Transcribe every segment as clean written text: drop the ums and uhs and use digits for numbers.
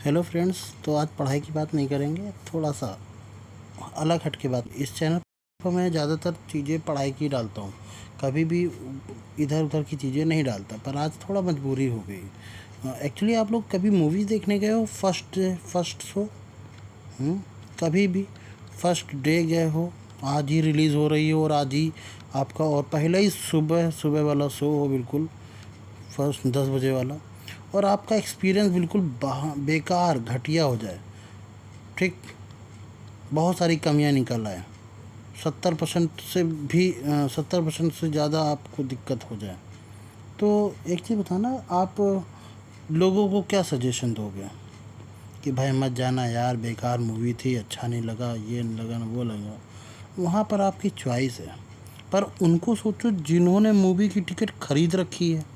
Hello friends. तो आज पढ़ाई की बात नहीं करेंगे, थोड़ा सा अलग हट के बात। इस चैनल पर मैं ज़्यादातर चीज़ें पढ़ाई की डालता हूँ, कभी भी इधर उधर की चीज़ें नहीं डालता, पर आज थोड़ा मजबूरी हो गई। एक्चुअली आप लोग कभी मूवीज़ देखने गए हो? फर्स्ट शो कभी भी फर्स्ट डे गए हो? आज ही रिलीज़ हो रही है और आज ही आपका, और पहले ही सुबह सुबह वाला शो हो, बिल्कुल फर्स्ट 10 बजे वाला, और आपका एक्सपीरियंस बिल्कुल बेकार घटिया हो जाए। ठीक, बहुत सारी कमियां निकल आए, 70% से भी 70% से ज़्यादा आपको दिक्कत हो जाए। तो एक चीज़ बताना, आप लोगों को क्या सजेशन दोगे कि भाई मत जाना यार, बेकार मूवी थी, अच्छा नहीं लगा, ये नहीं लगा ना वो लगा। वहाँ पर आपकी चॉइस है, पर उनको सोचो जिन्होंने मूवी की टिकट खरीद रखी है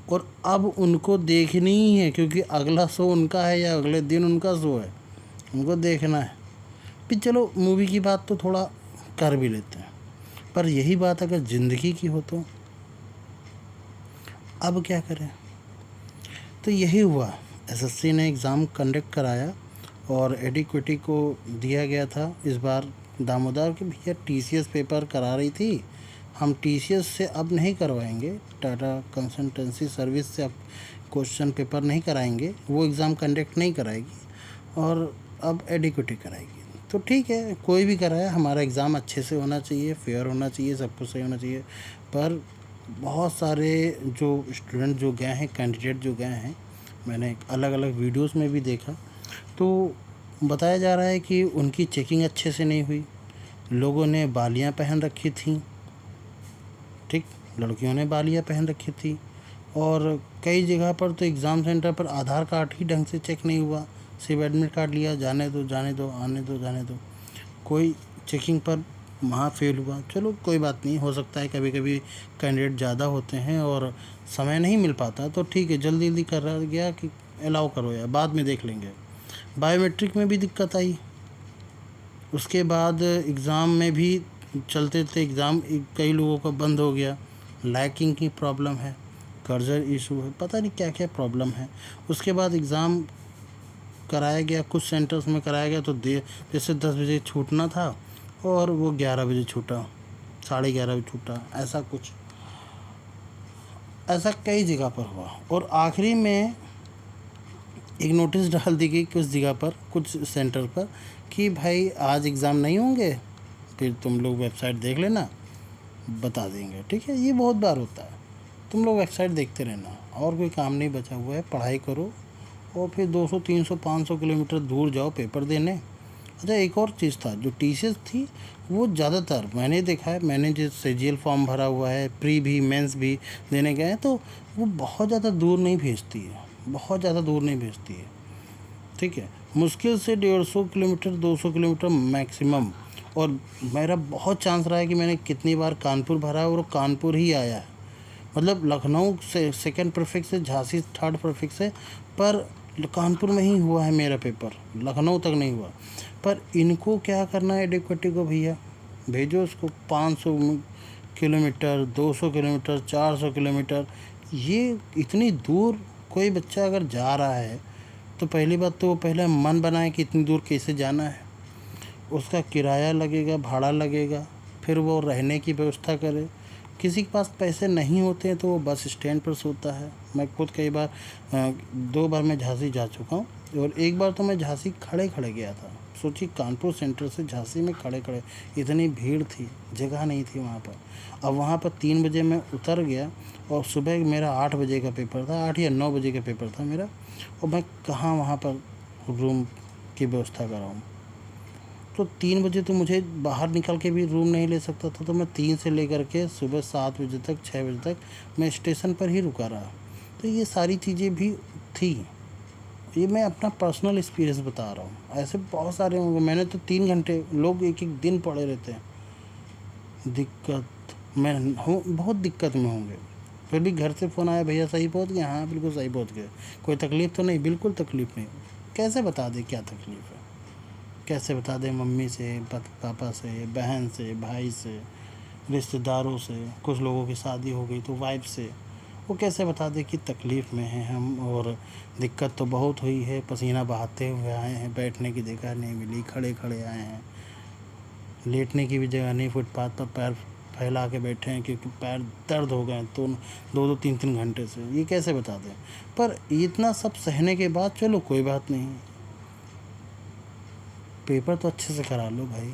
और अब उनको देखनी ही है, क्योंकि अगला शो उनका है या अगले दिन उनका शो है, उनको देखना है। फिर चलो मूवी की बात तो थोड़ा कर भी लेते हैं, पर यही बात अगर ज़िंदगी की हो तो अब क्या करें। तो यही हुआ, एसएससी ने एग्ज़ाम कंडक्ट कराया और एडिक्विटी को दिया गया था। इस बार दामोदर के भैया टीसीएस पेपर करा रही थी, हम टीसीएस से अब नहीं करवाएंगे, टाटा कंसल्टेंसी सर्विस से अब क्वेश्चन पेपर नहीं कराएंगे, वो एग्ज़ाम कंडक्ट नहीं कराएगी और अब एडिक्विटी कराएगी। तो ठीक है, कोई भी कराए, हमारा एग्ज़ाम अच्छे से होना चाहिए, फेयर होना चाहिए, सब कुछ सही होना चाहिए। पर बहुत सारे जो स्टूडेंट जो गए हैं, कैंडिडेट जो गए हैं, मैंने अलग अलग वीडियोस में भी देखा, तो बताया जा रहा है कि उनकी चेकिंग अच्छे से नहीं हुई। लोगों ने बालियां पहन रखी थी, ठीक, लड़कियों ने बालियां पहन रखी थी, और कई जगह पर तो एग्ज़ाम सेंटर पर आधार कार्ड ही ढंग से चेक नहीं हुआ, सिर्फ एडमिट कार्ड लिया, जाने दो जाने दो, आने दो जाने दो, कोई चेकिंग पर वहाँ फेल हुआ। चलो कोई बात नहीं, हो सकता है कभी कभी कैंडिडेट ज़्यादा होते हैं और समय नहीं मिल पाता, तो ठीक है, जल्दी जल्दी कर रहा गया कि अलाउ करो या बाद में देख लेंगे। बायोमेट्रिक में भी दिक्कत आई, उसके बाद एग्ज़ाम में भी चलते थे एग्ज़ाम, कई लोगों का बंद हो गया, लैकिंग की प्रॉब्लम है, कर्जर इशू है, पता नहीं क्या क्या प्रॉब्लम है। उसके बाद एग्ज़ाम कराया गया, कुछ सेंटर्स में कराया गया तो जैसे 10 बजे छूटना था और वो 11 बजे छूटा, 11:30 बजे छूटा, ऐसा कुछ, ऐसा कई जगह पर हुआ। और आखिरी में एक नोटिस डाल दी गई कुछ जगह पर, कुछ सेंटर पर, कि भाई आज एग्ज़ाम नहीं होंगे, फिर तुम लोग वेबसाइट देख लेना, बता देंगे। ठीक है, ये बहुत बार होता है, तुम लोग वेबसाइट देखते रहना, और कोई काम नहीं बचा हुआ है, पढ़ाई करो और फिर 200 300 500 किलोमीटर दूर जाओ पेपर देने। अच्छा, एक और चीज़ था, जो टीसीएस थी वो ज़्यादातर मैंने देखा है, मैंने जो सीजीएल फॉर्म भरा हुआ है, प्री भी मेंस भी देने गए हैं, तो वो बहुत ज़्यादा दूर नहीं भेजती है, बहुत ज़्यादा दूर नहीं भेजती है। ठीक है, मुश्किल से 150 किलोमीटर 200 किलोमीटर मैक्सिमम। और मेरा बहुत चांस रहा है कि मैंने कितनी बार कानपुर भरा है और कानपुर ही आया है, मतलब लखनऊ से सेकंड प्रीफिक्स से, झांसी थर्ड प्रीफिक्स से, पर कानपुर में ही हुआ है मेरा पेपर, लखनऊ तक नहीं हुआ। पर इनको क्या करना है एडिक्विटी को, भैया भेजो उसको 500 किलोमीटर, 200 किलोमीटर, 400 किलोमीटर, ये इतनी दूर कोई बच्चा अगर जा रहा है तो पहली बात तो वो पहले मन बनाए कि इतनी दूर कैसे जाना है, उसका किराया लगेगा, भाड़ा लगेगा, फिर वो रहने की व्यवस्था करे। किसी के पास पैसे नहीं होते हैं तो वो बस स्टैंड पर सोता है। मैं खुद कई बार 2 बार मैं झांसी जा चुका हूँ, और एक बार तो मैं झांसी खड़े खड़े गया था। सोचिए, कानपुर सेंटर से झांसी में खड़े खड़े, इतनी भीड़ थी, जगह नहीं थी वहाँ पर। अब वहाँ पर 3 बजे मैं उतर गया और सुबह मेरा 8 बजे का पेपर था, 8 या 9 बजे का पेपर था मेरा, और मैं कहाँ वहाँ पर रूम की व्यवस्था कराऊँ। तो 3 बजे तो मुझे बाहर निकल के भी रूम नहीं ले सकता था, तो मैं 3 से लेकर के सुबह 7 बजे तक, 6 बजे तक मैं स्टेशन पर ही रुका रहा। तो ये सारी चीज़ें भी थी, ये मैं अपना पर्सनल एक्सपीरियंस बता रहा हूँ। ऐसे बहुत सारे होंगे, मैंने तो 3 घंटे, लोग एक एक दिन पड़े रहते हैं। दिक्कत मैं हूँ, बहुत दिक्कत में होंगे, फिर भी घर से फ़ोन आया, भैया सही पहुँच गए? हाँ बिल्कुल सही पहुँच गए। कोई तकलीफ़ तो नहीं? बिल्कुल तकलीफ़ नहीं। कैसे बता दें क्या तकलीफ़ है, कैसे बता दें? मम्मी से, पापा से, बहन से, भाई से, रिश्तेदारों से, कुछ लोगों की शादी हो गई तो वाइफ से, वो कैसे बता दे कि तकलीफ़ में हैं हम और दिक्कत तो बहुत हुई है, पसीना बहाते हुए आए हैं, बैठने की जगह नहीं मिली, खड़े खड़े आए हैं, लेटने की भी जगह नहीं, फुटपाथ पर पैर फैला के बैठे हैं क्योंकि पैर दर्द हो गए तो 2-2 3-3 घंटे से। ये कैसे बता दें? पर इतना सब सहने के बाद चलो कोई बात नहीं, पेपर तो अच्छे से करा लो भाई।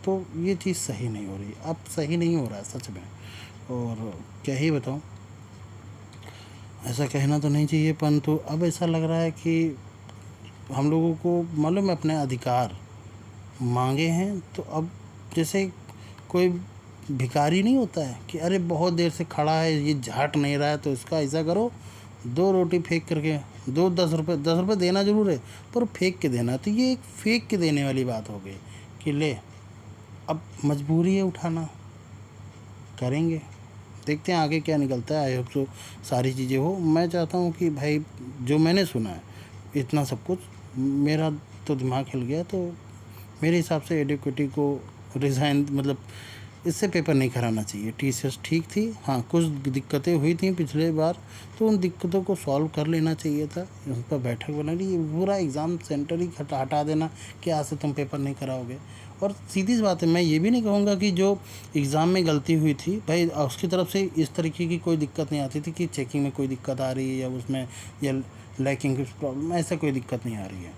तो ये चीज़ सही नहीं हो रही, अब सही नहीं हो रहा है सच में। और क्या ही बताऊँ, ऐसा कहना तो नहीं चाहिए, परंतु अब ऐसा लग रहा है कि हम लोगों को मालूम है अपने अधिकार मांगे हैं, तो अब जैसे कोई भिखारी नहीं होता है कि अरे बहुत देर से खड़ा है, ये झाट नहीं रहा है, तो इसका ऐसा करो 2 रोटी फेंक करके दो, 10 रुपये देना ज़रूर है पर फेंक के देना। तो ये एक फेंक के देने वाली बात हो गई कि ले अब मजबूरी है उठाना, करेंगे, देखते हैं आगे क्या निकलता है। आई होप सो सारी चीज़ें हो। मैं चाहता हूँ कि भाई जो मैंने सुना है इतना सब कुछ, मेरा तो दिमाग हिल गया। तो मेरे हिसाब से एडिक्विटी को रिज़ाइन मतलब इससे पेपर नहीं कराना चाहिए। टीसीएस ठीक थी, हाँ कुछ दिक्कतें हुई थी पिछले बार, तो उन दिक्कतों को सॉल्व कर लेना चाहिए था। उस पर बैठक बना ली, पूरा एग्ज़ाम सेंटर ही हटा देना कि आज से तुम पेपर नहीं कराओगे। और सीधी सी बात है, मैं ये भी नहीं कहूँगा कि जो एग्ज़ाम में गलती हुई थी भाई उसकी तरफ से इस तरीके की कोई दिक्कत नहीं आती थी कि चेकिंग में कोई दिक्कत आ रही है या उसमें या लैकिंग की प्रॉब्लम, ऐसा कोई दिक्कत नहीं आ रही है।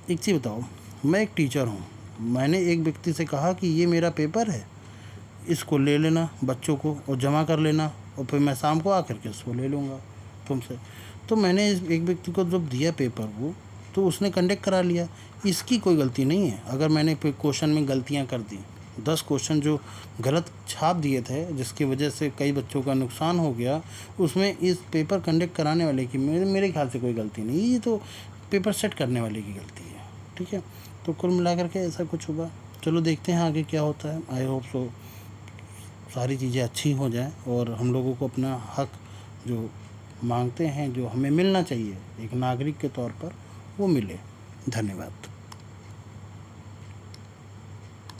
एक चीज़ बताओ, मैं एक टीचर हूँ, मैंने एक व्यक्ति से कहा कि ये मेरा पेपर है, इसको ले लेना बच्चों को और जमा कर लेना और फिर मैं शाम को आकर के इसको ले लूँगा तुमसे। तो मैंने इस एक व्यक्ति को जब दिया पेपर वो, तो उसने कंडक्ट करा लिया, इसकी कोई गलती नहीं है। अगर मैंने क्वेश्चन में गलतियाँ कर दी, 10 क्वेश्चन जो गलत छाप दिए थे जिसकी वजह से कई बच्चों का नुकसान हो गया, उसमें इस पेपर कंडक्ट कराने वाले की मेरे ख्याल से कोई गलती नहीं, ये तो पेपर सेट करने वाले की गलती है। ठीक है, तो कुल मिलाकर के ऐसा कुछ हुआ। चलो देखते हैं आगे क्या होता है। आई होप सो सारी चीज़ें अच्छी हो जाएं और हम लोगों को अपना हक जो मांगते हैं, जो हमें मिलना चाहिए एक नागरिक के तौर पर, वो मिले। धन्यवाद।